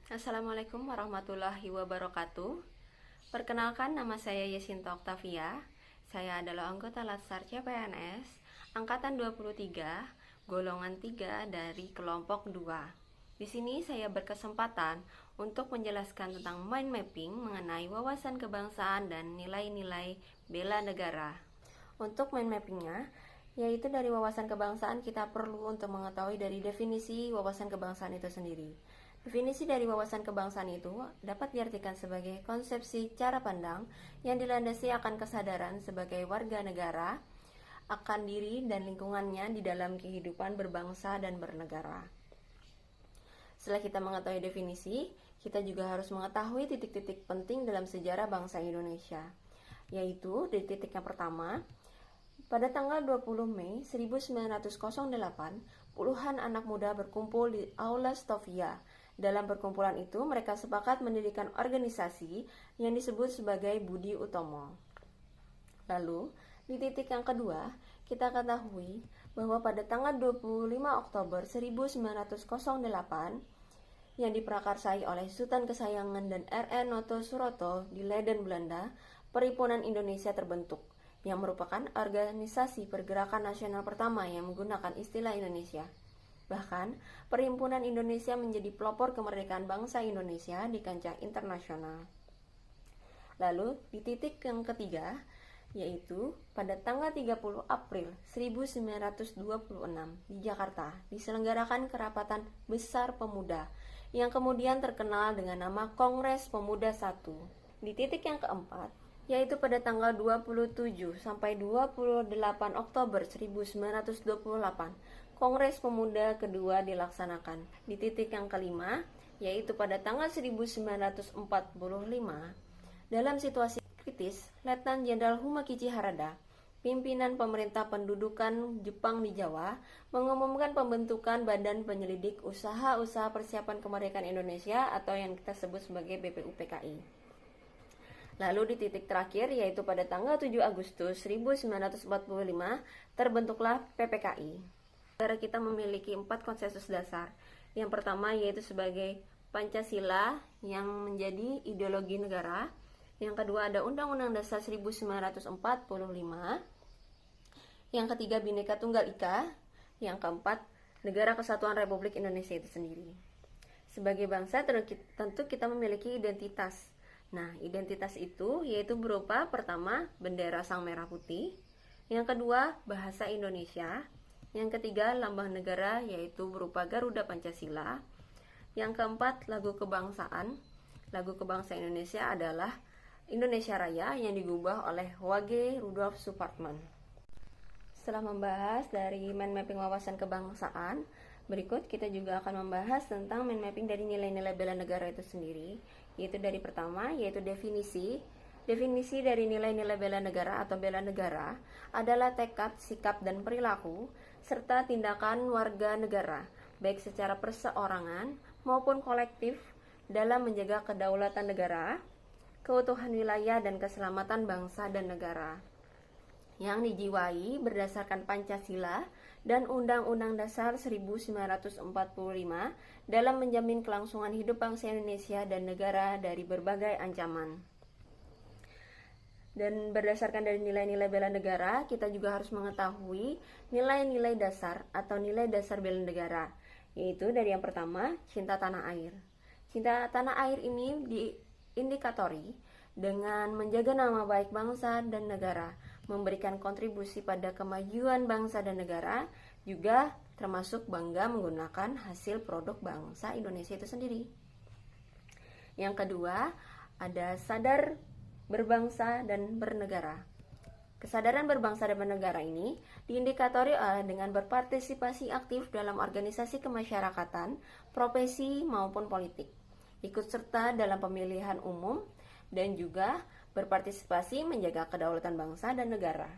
Assalamualaikum warahmatullahi wabarakatuh. Perkenalkan, nama saya Yesinta Oktavia. Saya adalah anggota Latsar CPNS angkatan 23, golongan 3 dari kelompok 2. Di sini saya berkesempatan untuk menjelaskan tentang mind mapping mengenai wawasan kebangsaan dan nilai-nilai bela negara. Untuk mind mappingnya, yaitu dari wawasan kebangsaan kita perlu untuk mengetahui dari definisi wawasan kebangsaan itu sendiri. Definisi dari wawasan kebangsaan itu dapat diartikan sebagai konsepsi cara pandang yang dilandasi akan kesadaran sebagai warga negara akan diri dan lingkungannya di dalam kehidupan berbangsa dan bernegara. Setelah kita mengetahui definisi, kita juga harus mengetahui titik-titik penting dalam sejarah bangsa Indonesia, yaitu di titik yang pertama, pada tanggal 20 Mei 1908, puluhan anak muda berkumpul di Aula Stovia. Dalam perkumpulan itu, mereka sepakat mendirikan organisasi yang disebut sebagai Budi Utomo. Lalu, di titik yang kedua, kita ketahui bahwa pada tanggal 25 Oktober 1908, yang diprakarsai oleh Sultan Kesayangan dan R.N. Noto Suroto di Leiden, Belanda, Perhimpunan Indonesia terbentuk, yang merupakan organisasi pergerakan nasional pertama yang menggunakan istilah Indonesia. Bahkan, Perhimpunan Indonesia menjadi pelopor kemerdekaan bangsa Indonesia di kancah internasional. Lalu, di titik yang ketiga, yaitu pada tanggal 30 April 1926 di Jakarta, diselenggarakan kerapatan besar pemuda yang kemudian terkenal dengan nama Kongres Pemuda I. Di titik yang keempat, yaitu pada tanggal 27 sampai 28 Oktober 1928, Kongres Pemuda kedua dilaksanakan. Di titik yang kelima, yaitu pada tanggal 1945, dalam situasi kritis, Letnan Jenderal Humakichi Harada, pimpinan pemerintah pendudukan Jepang di Jawa, mengumumkan pembentukan Badan Penyelidik Usaha-Usaha Persiapan Kemerdekaan Indonesia atau yang kita sebut sebagai BPUPKI. Lalu di titik terakhir, yaitu pada tanggal 7 Agustus 1945, terbentuklah PPKI. Negara kita memiliki 4 konsensus dasar. Yang pertama yaitu sebagai Pancasila yang menjadi ideologi negara. Yang kedua ada Undang-Undang Dasar 1945. Yang ketiga Bhinneka Tunggal Ika. Yang keempat Negara Kesatuan Republik Indonesia itu sendiri. Sebagai bangsa tentu kita memiliki identitas. Nah, identitas itu yaitu berupa pertama bendera sang merah putih, yang kedua bahasa Indonesia, yang ketiga lambang negara yaitu berupa Garuda Pancasila, yang keempat lagu kebangsaan. Lagu kebangsaan Indonesia adalah Indonesia Raya yang digubah oleh Wage Rudolf Supratman. Setelah membahas dari mind mapping wawasan kebangsaan, berikut kita juga akan membahas tentang mind mapping dari nilai-nilai bela negara itu sendiri, yaitu dari pertama, yaitu definisi. Definisi dari nilai-nilai bela negara atau bela negara adalah tekad, sikap, dan perilaku, serta tindakan warga negara, baik secara perseorangan maupun kolektif dalam menjaga kedaulatan negara, keutuhan wilayah, dan keselamatan bangsa dan negara, yang dijiwai berdasarkan Pancasila dan Undang-Undang Dasar 1945 dalam menjamin kelangsungan hidup bangsa Indonesia dan negara dari berbagai ancaman. Dan berdasarkan dari nilai-nilai bela negara, kita juga harus mengetahui nilai-nilai dasar atau nilai dasar bela negara, yaitu dari yang pertama, cinta tanah air. Cinta tanah air ini diindikatori dengan menjaga nama baik bangsa dan negara, memberikan kontribusi pada kemajuan bangsa dan negara, juga termasuk bangga menggunakan hasil produk bangsa Indonesia itu sendiri. Yang kedua, ada sadar berbangsa dan bernegara. Kesadaran berbangsa dan bernegara ini diindikatori dengan berpartisipasi aktif dalam organisasi kemasyarakatan, profesi maupun politik, ikut serta dalam pemilihan umum, dan juga berpartisipasi menjaga kedaulatan bangsa dan negara.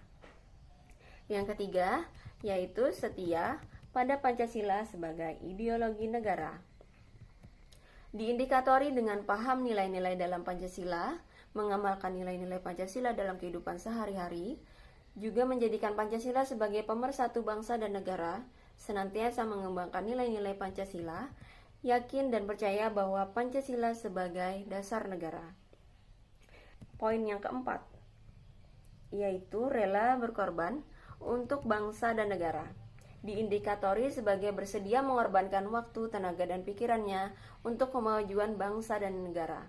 Yang ketiga, yaitu setia pada Pancasila sebagai ideologi negara. Diindikatori dengan paham nilai-nilai dalam Pancasila, mengamalkan nilai-nilai Pancasila dalam kehidupan sehari-hari, juga menjadikan Pancasila sebagai pemersatu bangsa dan negara, senantiasa mengembangkan nilai-nilai Pancasila yakin dan percaya bahwa Pancasila sebagai dasar negara. Poin yang keempat, yaitu rela berkorban untuk bangsa dan negara. Diindikatori sebagai bersedia mengorbankan waktu, tenaga, dan pikirannya untuk kemajuan bangsa dan negara.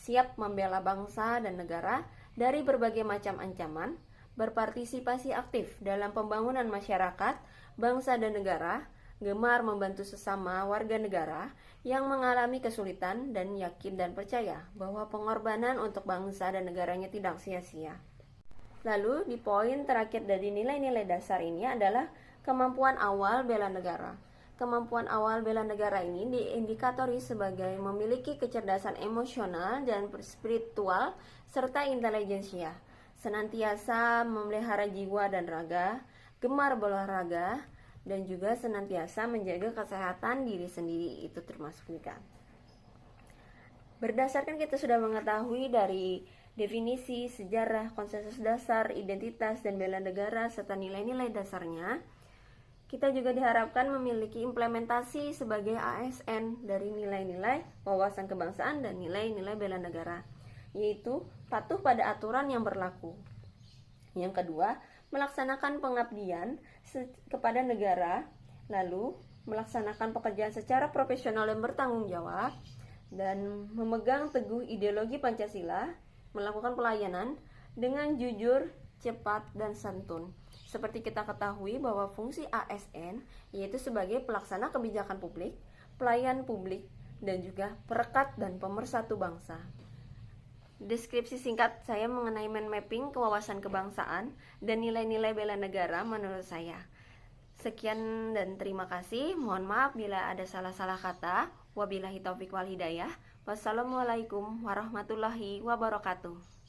Siap membela bangsa dan negara dari berbagai macam ancaman, berpartisipasi aktif dalam pembangunan masyarakat, bangsa dan negara, gemar membantu sesama warga negara yang mengalami kesulitan, dan yakin dan percaya bahwa pengorbanan untuk bangsa dan negaranya tidak sia-sia. Lalu di poin terakhir dari nilai-nilai dasar ini adalah kemampuan awal bela negara. Kemampuan awal bela negara ini diindikatori sebagai memiliki kecerdasan emosional dan spiritual serta intelijensia, senantiasa memelihara jiwa dan raga, gemar berolahraga, dan juga senantiasa menjaga kesehatan diri sendiri, itu termasuk juga. Berdasarkan kita sudah mengetahui dari definisi, sejarah, konsensus dasar, identitas, dan bela negara, serta nilai-nilai dasarnya, kita juga diharapkan memiliki implementasi sebagai ASN dari nilai-nilai wawasan kebangsaan dan nilai-nilai bela negara, yaitu patuh pada aturan yang berlaku. Yang kedua, melaksanakan pengabdian kepada negara, lalu melaksanakan pekerjaan secara profesional dan bertanggung jawab, dan memegang teguh ideologi Pancasila, melakukan pelayanan dengan jujur, cepat, dan santun. Seperti kita ketahui bahwa fungsi ASN yaitu sebagai pelaksana kebijakan publik, pelayan publik, dan juga perekat dan pemersatu bangsa. Deskripsi singkat saya mengenai mind mapping kewawasan kebangsaan dan nilai-nilai bela negara menurut saya. Sekian dan terima kasih. Mohon maaf bila ada salah-salah kata. Wabillahi taufiq wal hidayah. Wassalamualaikum warahmatullahi wabarakatuh.